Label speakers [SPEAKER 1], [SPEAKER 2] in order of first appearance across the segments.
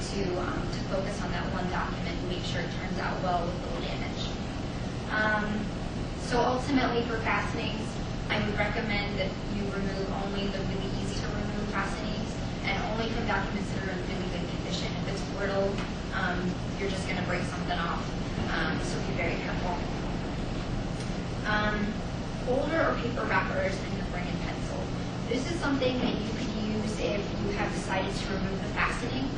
[SPEAKER 1] to focus on that one document and make sure it turns out well with little damage. So ultimately for fastenings, I would recommend that you remove only the really easy to remove fastenings and only from documents that are in really good condition. If it's brittle, you're just going to break something off, so be very careful. Folder or paper wrappers and the bring and pencil. This is something that you could use if you have decided to remove the fastening.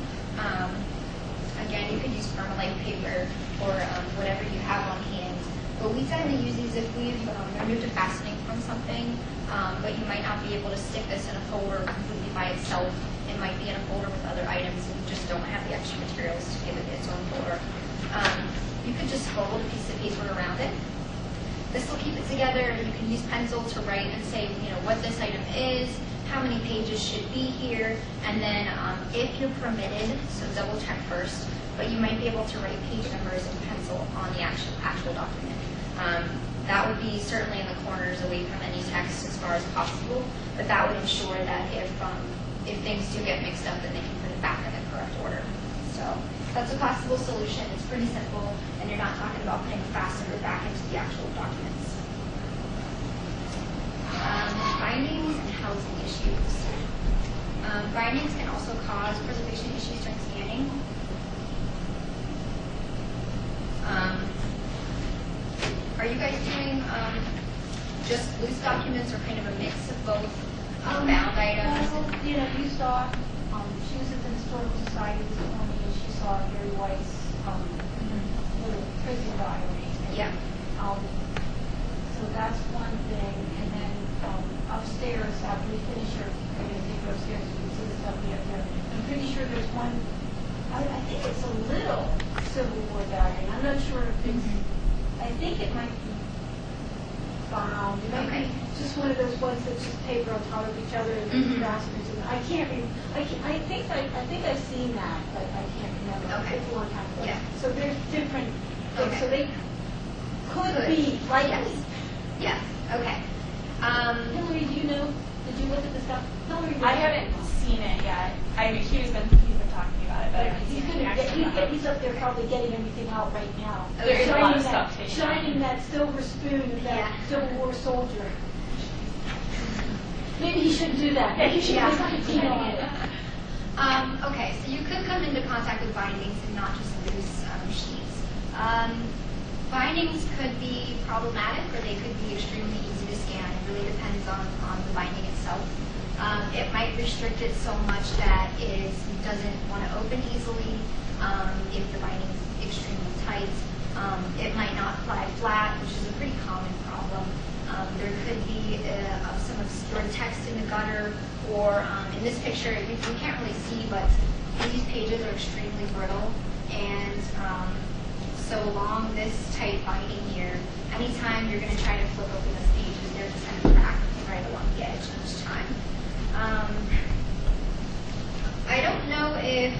[SPEAKER 1] Again, you could use permalite paper or whatever you have on hand. But we tend to use these if we've removed a fastening from something, but you might not be able to stick this in a folder completely by itself. It might be in a folder with other items and you just don't have the extra materials to give it its own folder. You could just fold a piece of paper around it. This will keep it together, and you can use pencil to write and say, what this item is, how many pages should be here, and then if you're permitted, so double check first, but you might be able to write page numbers in pencil on the actual document. That would be certainly in the corners away from any text as far as possible, but that would ensure that if things do get mixed up, then they can put it back in the correct order. So that's a possible solution. It's pretty simple, and you're not talking about putting a fastener back into the actual documents. Bindings and housing issues. Bindings can also cause preservation issues during scanning. Are you guys doing just loose documents or kind of a mix of both bound items?
[SPEAKER 2] Well, you saw, she was at the Historical Society this morning, and she saw Gary White's little prison diary.
[SPEAKER 1] Yeah.
[SPEAKER 2] So that's one thing, and then upstairs, after we finish her, we're going to take her upstairs, you can see the stuff we have there. I'm pretty sure there's one, I think it's a little Civil War diary. I'm not sure if it's, I think it might be bound. It might be just one of those ones that's just paper on top of each other and fasteners. And I think I've seen that, but I can't remember.
[SPEAKER 1] Okay.
[SPEAKER 2] It's a long time ago.
[SPEAKER 1] Yeah.
[SPEAKER 2] So there's different things.
[SPEAKER 1] Okay.
[SPEAKER 2] So they could be like
[SPEAKER 1] Yes. Yes. Okay.
[SPEAKER 2] Hillary, do you know? Did you look at the stuff? Hillary,
[SPEAKER 3] I haven't seen it yet. I mean, he's been talking about it, but I haven't
[SPEAKER 2] he's
[SPEAKER 3] seen it.
[SPEAKER 2] he's up there probably getting everything out right now.
[SPEAKER 3] There is a lot of stuff taken out.
[SPEAKER 2] Shining that silver spoon of that Civil War soldier. Maybe he shouldn't do that. Maybe he should have something on it.
[SPEAKER 1] Okay, so you could come into contact with bindings and not just loose sheets. Bindings could be problematic, or they could be extremely easy to scan. It really depends on the binding itself. It might restrict it so much that it doesn't want to open easily. If the binding is extremely tight, it might not lie flat, which is a pretty common problem. There could be some obscure text in the gutter, or in this picture, you can't really see, but these pages are extremely brittle, and so along this tight binding here, anytime you're going to try to flip open this page, they're just going to crack right along the edge each time. I don't know if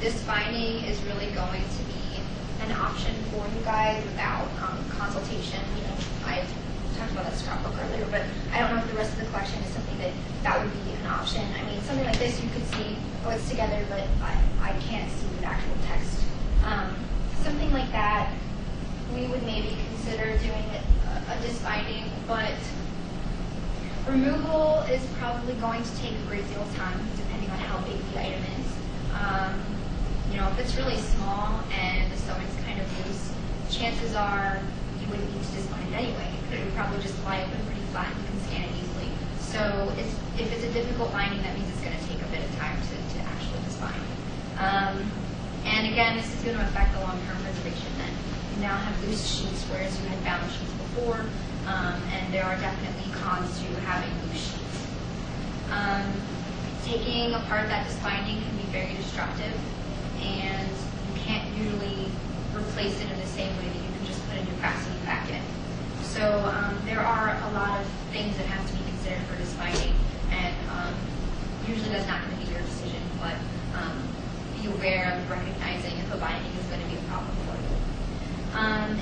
[SPEAKER 1] this binding is really going to be an option for you guys without consultation. I talked about that scrapbook earlier, but I don't know if the rest of the collection is something that would be an option. I mean, something like this, you could see, oh, it's together, but I can't see the actual text. Something like that, we would maybe consider doing a disbinding, but removal is probably going to take a great deal of time, depending on how big the item is. If it's really small and the sewing's kind of loose, chances are you wouldn't need to disbind it anyway. It would probably just lie open pretty flat and you can scan it easily. So if it's a difficult binding, that means it's going to take a bit of time to actually disbind. And again, this is going to affect the long-term preservation then. You now have loose sheets, whereas you had bound sheets before, and there are definitely cons to having loose sheets. Taking apart that disbinding can be very destructive, and you can't usually replace it in the same way that you can just put a new fastening back in. So there are a lot of things that have to be considered for disbinding, and usually that's not going to be your decision, but be aware of recognizing if a binding is going to be a problem for you.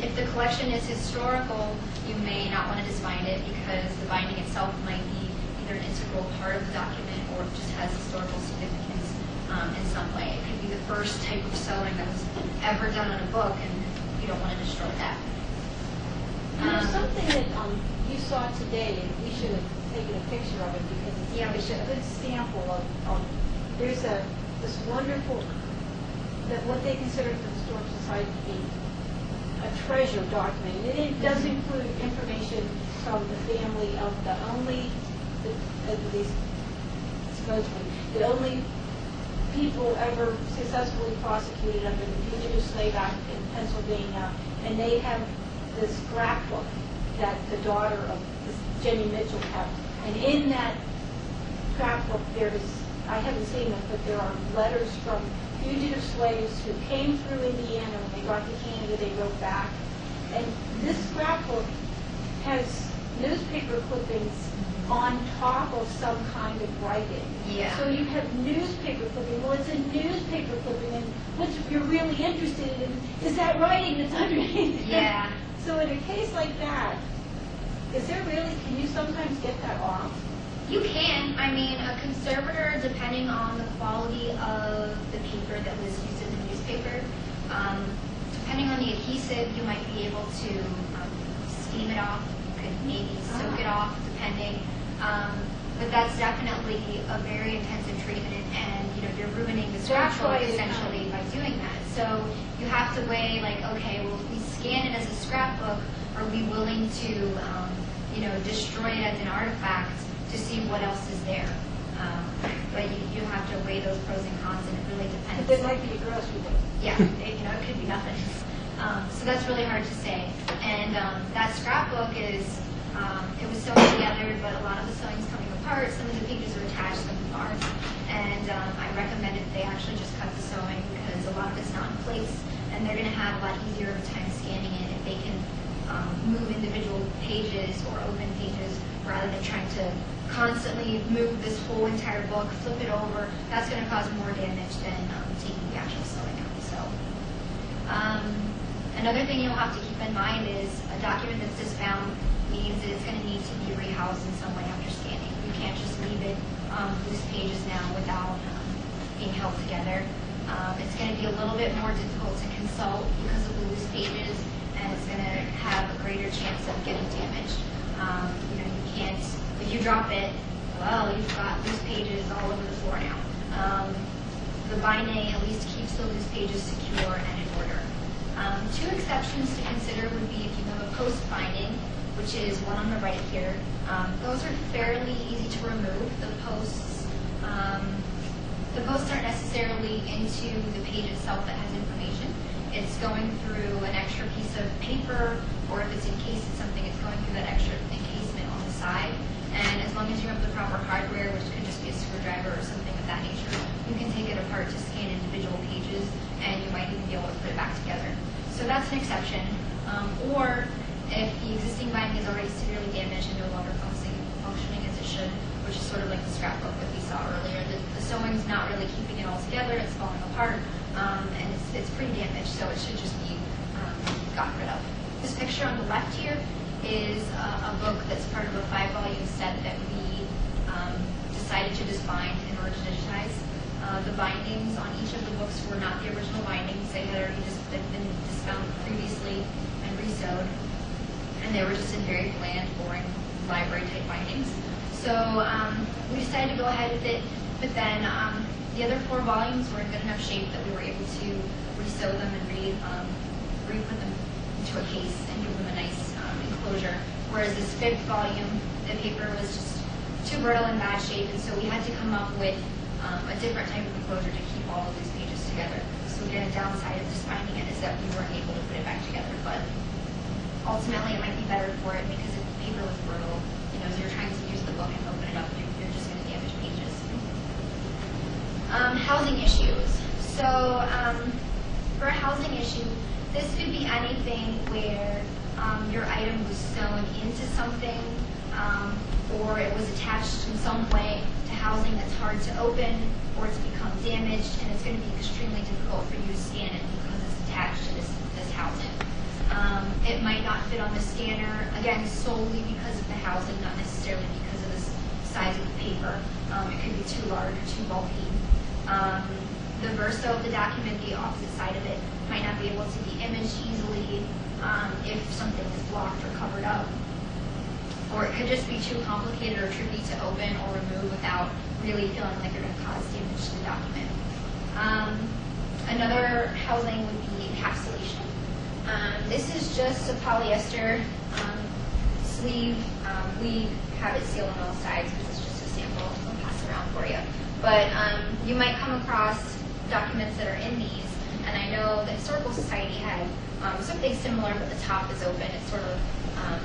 [SPEAKER 1] If the collection is historical, you may not want to disbind it because the binding itself might be either an integral part of the document or just has historical significance in some way. It could be the first type of sewing that was ever done on a book, and you don't want to destroy that.
[SPEAKER 2] There's something that you saw today, and we should have taken a picture of it because it's
[SPEAKER 1] Yeah, we
[SPEAKER 2] it's a
[SPEAKER 1] should.
[SPEAKER 2] good sample of there's this wonderful, that what they consider the Historic Society to be a treasure document. And it does include information from the family of the only, at least supposedly, the only people ever successfully prosecuted under the Fugitive Slave Act in Pennsylvania, and they have this scrapbook that the daughter of this Jenny Mitchell kept. And in that scrapbook, there's, I haven't seen them, but there are letters from fugitive slaves who came through Indiana. When they got to Canada, they wrote back. And this scrapbook has newspaper clippings on top of some kind of writing.
[SPEAKER 1] Yeah.
[SPEAKER 2] So you have newspaper clipping. Well, it's a newspaper clipping, and what you're really interested in is that writing that's underneath.
[SPEAKER 1] Yeah.
[SPEAKER 2] So in a case like that, is there really, can you sometimes get that off?
[SPEAKER 1] You can. I mean, a conservator, depending on the quality of the paper that was used in the newspaper, depending on the adhesive, you might be able to steam it off. You could maybe soak it off, depending. But that's definitely a very intensive treatment, and you're ruining the scrapbook essentially by doing that. So you have to weigh, like, okay, well, if we scan it as a scrapbook, are we willing to, destroy it as an artifact to see what else is there? But you have to weigh those pros and cons, and it really depends.
[SPEAKER 2] But there might be a grocery list.
[SPEAKER 1] Yeah, it could be nothing. So that's really hard to say. And that scrapbook is, it was sewn together, but a lot of the sewing's coming apart. Some of the pages are attached, some aren't. And I recommended they actually just cut the sewing because a lot of it's not in place, and they're going to have a lot easier of a time scanning it if they can move individual pages or open pages rather than trying to constantly move this whole entire book, flip it over. That's going to cause more damage than taking the actual sewing out. So another thing you'll have to keep in mind is a document that's disbound means that it's going to need to be rehoused in some way after scanning. You can't just leave it loose pages now without being held together. It's going to be a little bit more difficult to consult because of the loose pages, and it's going to have a greater chance of getting damaged. You can't, if you drop it, well, you've got loose pages all over the floor now. The binding at least keeps the loose pages secure and in order. Two exceptions to consider would be if you have a post binding, which is one on the right here. Those are fairly easy to remove. The posts aren't necessarily into the page itself that has information. It's going through an extra piece of paper, or if it's encased in something, it's going through that extra encasement on the side. And as long as you have the proper hardware, which could just be a screwdriver or something of that nature, you can take it apart to scan individual pages, and you might even be able to put it back together. So that's an exception. Or if the existing binding is already severely damaged and no longer functioning as it should, which is sort of like the scrapbook that we saw earlier. The sewing's not really keeping it all together, it's falling apart, and it's pretty damaged, so it should just be gotten rid of. This picture on the left here is a book that's part of a 5-volume set that we decided to disbind in order to digitize. The bindings on each of the books were not the original bindings. They had already been disbound previously and resewed, and they were just in very bland, boring library-type bindings. So we decided to go ahead with it, but then the other 4 volumes were in good enough shape that we were able to resew them and re-put them into a case and give them a nice enclosure. Whereas this 5th volume, the paper was just too brittle and bad shape, and so we had to come up with a different type of enclosure to keep all of these pages together. So again, a downside of just binding it is that we weren't able to put it back together, but ultimately it might be better for it because if the paper was brittle, as you're trying to use the book and open it up, you're just going to damage pages. Housing issues. So for a housing issue, this could be anything where your item was sewn into something or it was attached in some way to housing that's hard to open, or it's become damaged, and it's going to be extremely difficult for you to scan it because it's attached to this housing. It might not fit on the scanner, again, solely because of the housing, not necessarily because of the size of the paper. It could be too large or too bulky. the verso of the document, the opposite side of it, might not be able to be imaged easily if something is blocked or covered up. Or it could just be too complicated or tricky to open or remove without really feeling like you're going to cause damage to the document. Another housing would be encapsulation. This is just a polyester sleeve. We have it sealed on all sides because it's just a sample. I'll pass it around for you. But you might come across documents that are in these, and I know the Historical Society had something similar, but the top is open. It's sort of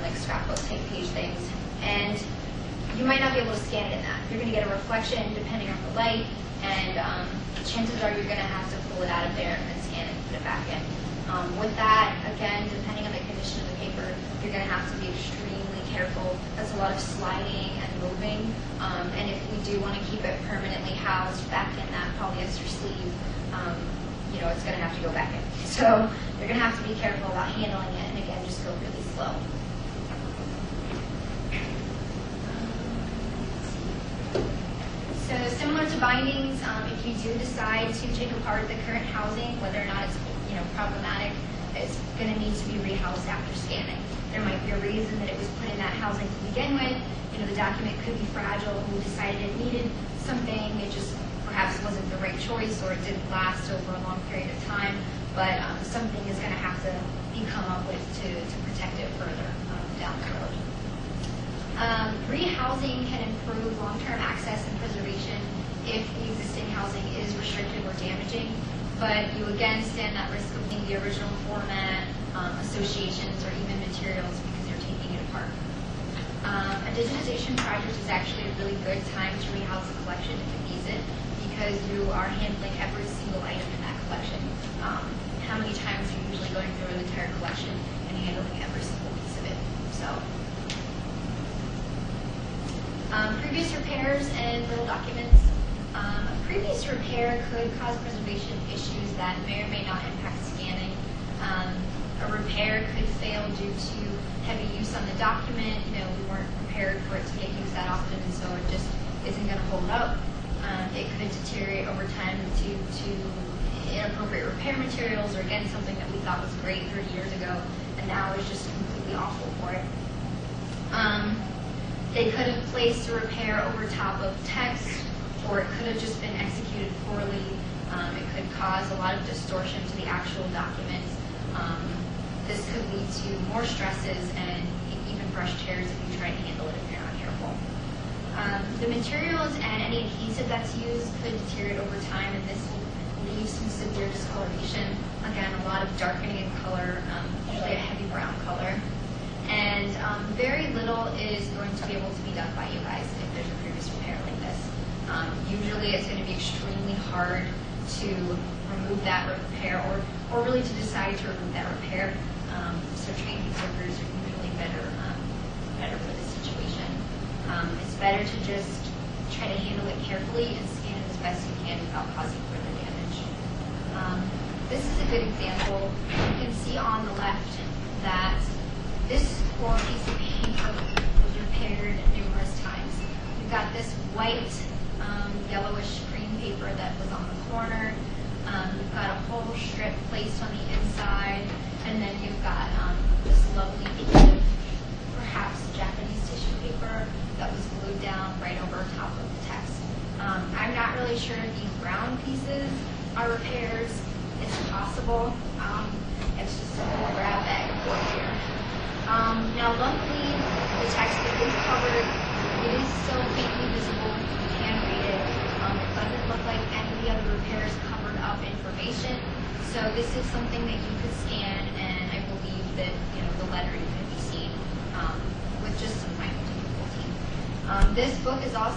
[SPEAKER 1] like scrapbook type page things. And you might not be able to scan it in that. You're going to get a reflection depending on the light, and chances are you're going to have to pull it out of there and scan it and put it back in. With that, again, depending on the condition of the paper, you're going to have to be extremely careful. That's a lot of sliding and moving. And if we do want to keep it permanently housed back in that polyester sleeve, you know, it's going to have to go back in. So you're going to have to be careful about handling it, and again, just go really slow. So similar to bindings, if you do decide to take apart the current housing, whether or not it's problematic, it's going to need to be rehoused after scanning. There might be a reason that it was put in that housing to begin with. You know, the document could be fragile, and we decided it needed something. It just perhaps wasn't the right choice, or it didn't last over a long period of time. But something is going to have to be come up with to protect it further down the road. Rehousing can improve long-term access and preservation if the existing housing is restrictive or damaging, but you again stand that risk of being the original format, associations, or even materials because you're taking it apart. A digitization project is actually a really good time to rehouse a collection if it needs it, because you are handling every single item in that collection. How many times are you usually going through an entire collection and handling every single piece of it? So. Previous repairs and little documents. A previous repair could cause preservation issues that may or may not impact scanning. A repair could fail due to heavy use on the document. You know, we weren't prepared for it to get used that often, and so it just isn't going to hold up. It could deteriorate over time due to inappropriate repair materials, or again, something that we thought was great 30 years ago, and now is just completely awful for it. They could have placed a repair over top of text, or it could have just been executed poorly. It could cause a lot of distortion to the actual document. This could lead to more stresses and even brush tears if you try to handle it if you're not careful. The materials and any adhesive that's used could deteriorate over time, and this will leave some severe discoloration. Again, a lot of darkening in color, usually a heavy brown color. And very little is going to be able to be done by you guys if there's a previous repair like this. Usually it's going to be extremely hard to remove that repair, or really to decide to remove that repair. So trained workers are usually better for this situation. It's better to just try to handle it carefully and scan it as best you can without causing further damage. This is a good example. You can see on the left that this poor piece of paper was repaired numerous times. We've got this white, yellowish cream paper that was on the corner. You've got a whole strip placed on the inside, and then you've got this lovely piece of perhaps Japanese tissue paper that was glued down right over top of the text. I'm not really sure if these brown pieces are repairs. It's possible. It's just a little grab bag for here. Now, luckily, the textbook is covered. It is still faintly visible. You can read it. It doesn't look like any of the other repairs covered up information. So this is something that you could scan, and I believe that the lettering could be seen with just some minor difficulty. This book is also